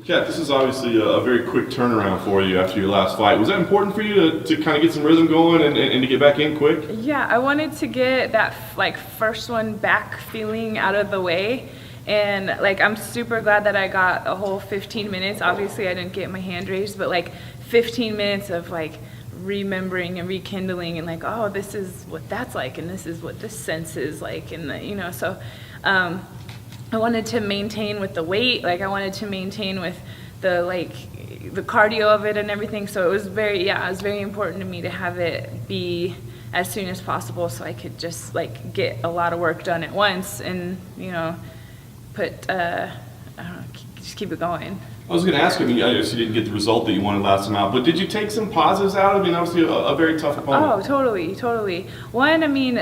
Kat, this is obviously a very quick turnaround for you after your last fight. Was that important for you to kind of get some rhythm going and to get back in quick? Yeah, I wanted to get that first one back feeling out of the way. And I'm super glad that I got a whole 15 minutes. Obviously I didn't get my hand raised, but 15 minutes of remembering and rekindling and oh, this is what that's like, and this is what this sense is like, and so I wanted to maintain with the weight, I wanted to maintain with the the cardio of it and everything. So it was very important to me to have it be as soon as possible, so I could just get a lot of work done at once, and put I don't know, just keep it going. I was going to ask you, I guess you didn't get the result that you wanted last time out, but did you take some positives out? I mean, obviously a very tough opponent. Oh, totally. One, I mean,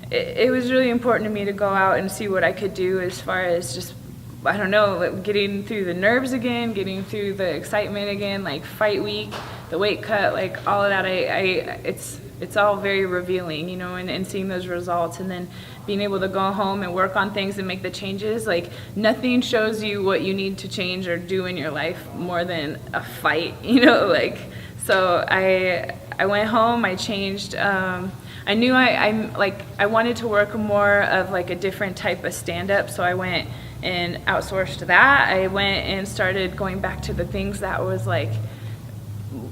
it was really important to me to go out and see what I could do as far as just, I don't know, getting through the nerves again, getting through the excitement again, fight week, the weight cut, all of that. It's all very revealing, and seeing those results, and then being able to go home and work on things and make the changes. Nothing shows you what you need to change or do in your life more than a fight, So I went home, I changed. I knew I wanted to work more of a different type of stand-up, so I went and outsourced that. I went and started going back to the things that was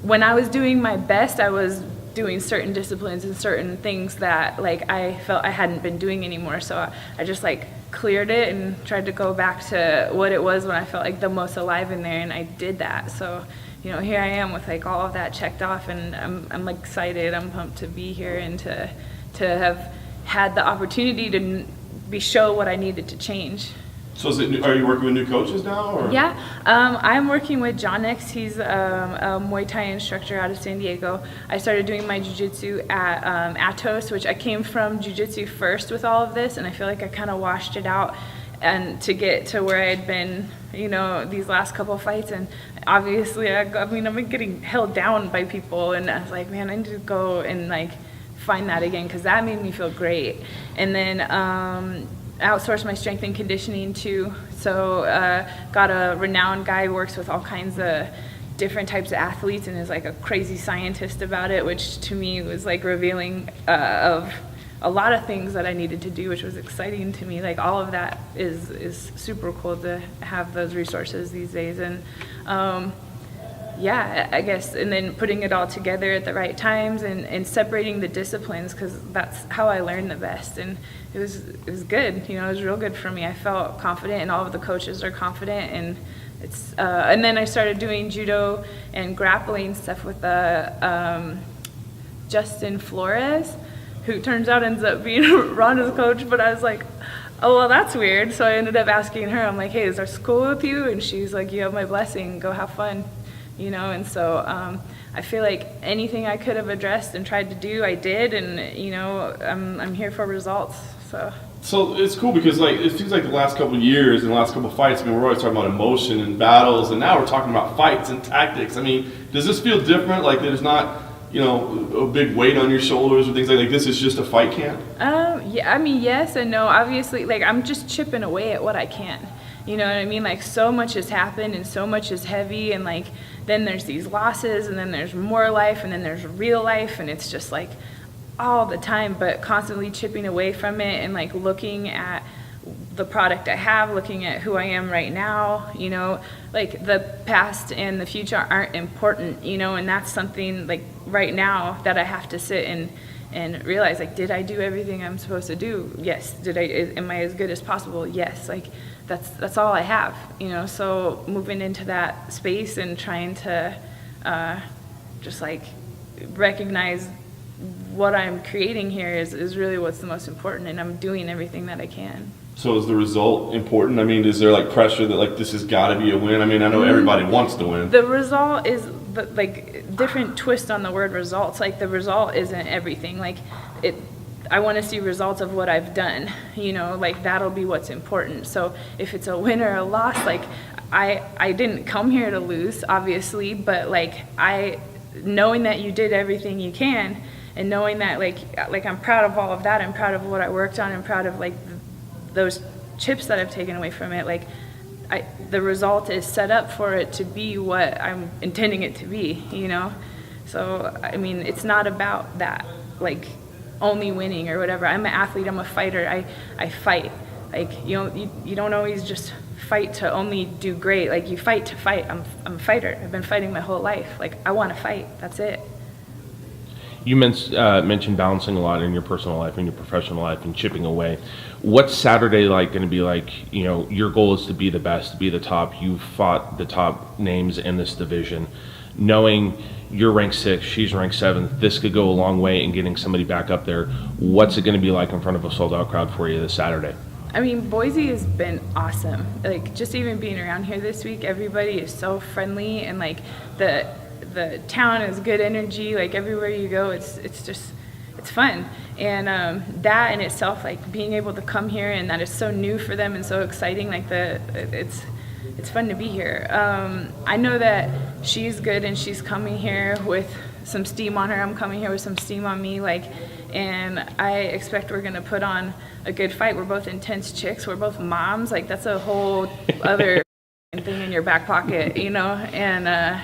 when I was doing my best, I was doing certain disciplines and certain things that I felt I hadn't been doing anymore. So I just cleared it and tried to go back to what it was when I felt the most alive in there, and I did that. So here I am with all of that checked off, and I'm excited. I'm pumped to be here and to have had the opportunity to show what I needed to change. So are you working with new coaches now? Or? Yeah, I'm working with John X. He's a Muay Thai instructor out of San Diego. I started doing my jiu-jitsu at Atos, which I came from jiu-jitsu first with all of this, and I feel I kind of washed it out and to get to where I had been, these last couple of fights. And obviously, I've been getting held down by people, and I was like, man, I need to go and find that again, because that made me feel great. And then outsourced my strength and conditioning too. So got a renowned guy who works with all kinds of different types of athletes and is a crazy scientist about it, which to me was revealing of a lot of things that I needed to do, which was exciting to me. All of that is super cool to have those resources these days. And yeah, I guess, and then putting it all together at the right times and separating the disciplines, because that's how I learned the best. And it was good, it was real good for me. I felt confident, and all of the coaches are confident, and it's and then I started doing judo and grappling stuff with Justin Flores, who turns out ends up being Ronda's coach. But I was like, oh, well, that's weird. So I ended up asking her, I'm like, hey, is our school with you? And she's like, you have my blessing, go have fun. And so I feel anything I could have addressed and tried to do, I did, and I'm here for results. So it's cool because it seems the last couple of years and the last couple of fights, we're always talking about emotion and battles, and now we're talking about fights and tactics. Does this feel different? There's not a big weight on your shoulders or things like this is just a fight camp? Yeah, yes and no. Obviously, I'm just chipping away at what I can. You know what I mean? So much has happened, and so much is heavy, and then there's these losses, and then there's more life, and then there's real life, and it's just all the time, but constantly chipping away from it, and looking at the product I have, looking at who I am right now. The past and the future aren't important, and that's something right now that I have to sit and realize, did I do everything I'm supposed to do? Yes. Am I as good as possible? Yes. That's all I have, so moving into that space and trying to just recognize what I'm creating here is really what's the most important, and I'm doing everything that I can. So is the result important? Is there pressure that this has got to be a win? I know everybody wants to win. The result is different twist on the word results. The result isn't everything. I want to see results of what I've done, that'll be what's important. So if it's a win or a loss, I didn't come here to lose, obviously, but knowing that you did everything you can, and knowing that I'm proud of all of that, I'm proud of what I worked on, I'm proud of those chips that I've taken away from it, the result is set up for it to be what I'm intending it to be, you know? So, I mean, it's not about that, like, only winning or whatever. I'm an athlete, I'm a fighter, I fight. Like, you don't always just fight to only do great. Like, you fight to fight. I'm a fighter. I've been fighting my whole life. Like, I want to fight. That's it. You mentioned balancing a lot in your personal life and your professional life and chipping away. What's Saturday like going to be like? You know, your goal is to be the best, to be the top. You've fought the top names in this division. Knowing you're ranked 6th, she's ranked 7th, this could go a long way in getting somebody back up there. What's it going to be like in front of a sold-out crowd for you this Saturday? I mean, Boise has been awesome. Like, just even being around here this week, everybody is so friendly, and like the town is good energy. Like, everywhere you go, it's fun. And that in itself, like, being able to come here, and that is so new for them and so exciting. Like, it's fun to be here. I know that she's good, and she's coming here with some steam on her. I'm coming here with some steam on me. Like, and I expect we're gonna put on a good fight. We're both intense chicks. We're both moms. Like, that's a whole other thing in your back pocket, you know. And I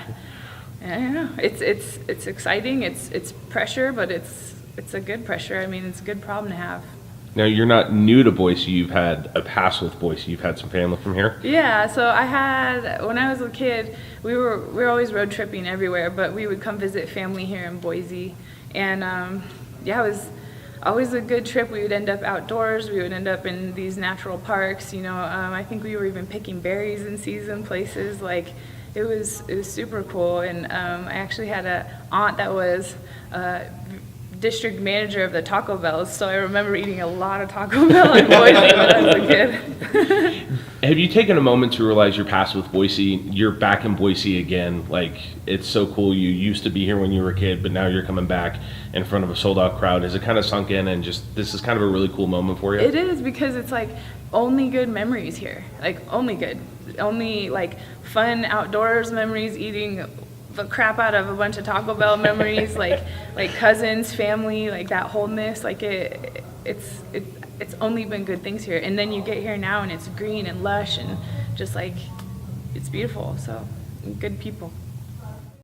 don't know. It's exciting. It's pressure, but it's a good pressure. I mean, it's a good problem to have. Now, you're not new to Boise. You've had a past with Boise. You've had some family from here. Yeah, so I had, when I was a kid, we were always road tripping everywhere, but we would come visit family here in Boise. And yeah, it was always a good trip. We would end up outdoors. We would end up in these natural parks. You know, I think we were even picking berries in season places. Like, it was super cool. And I actually had an aunt that was district manager of the Taco Bells, so I remember eating a lot of Taco Bell in Boise when I was a kid. Have you taken a moment to realize you're past with Boise? You're back in Boise again. Like, it's so cool. You used to be here when you were a kid, but now you're coming back in front of a sold-out crowd. Has it kind of sunk in, and just this is kind of a really cool moment for you? It is, because it's like only good memories here. Like, only good. Only like fun outdoors memories, eating the crap out of a bunch of Taco Bell memories, like cousins, family, like that wholeness. Like, it's only been good things here. And then you get here now, and it's green and lush, and just like, it's beautiful. So, good people.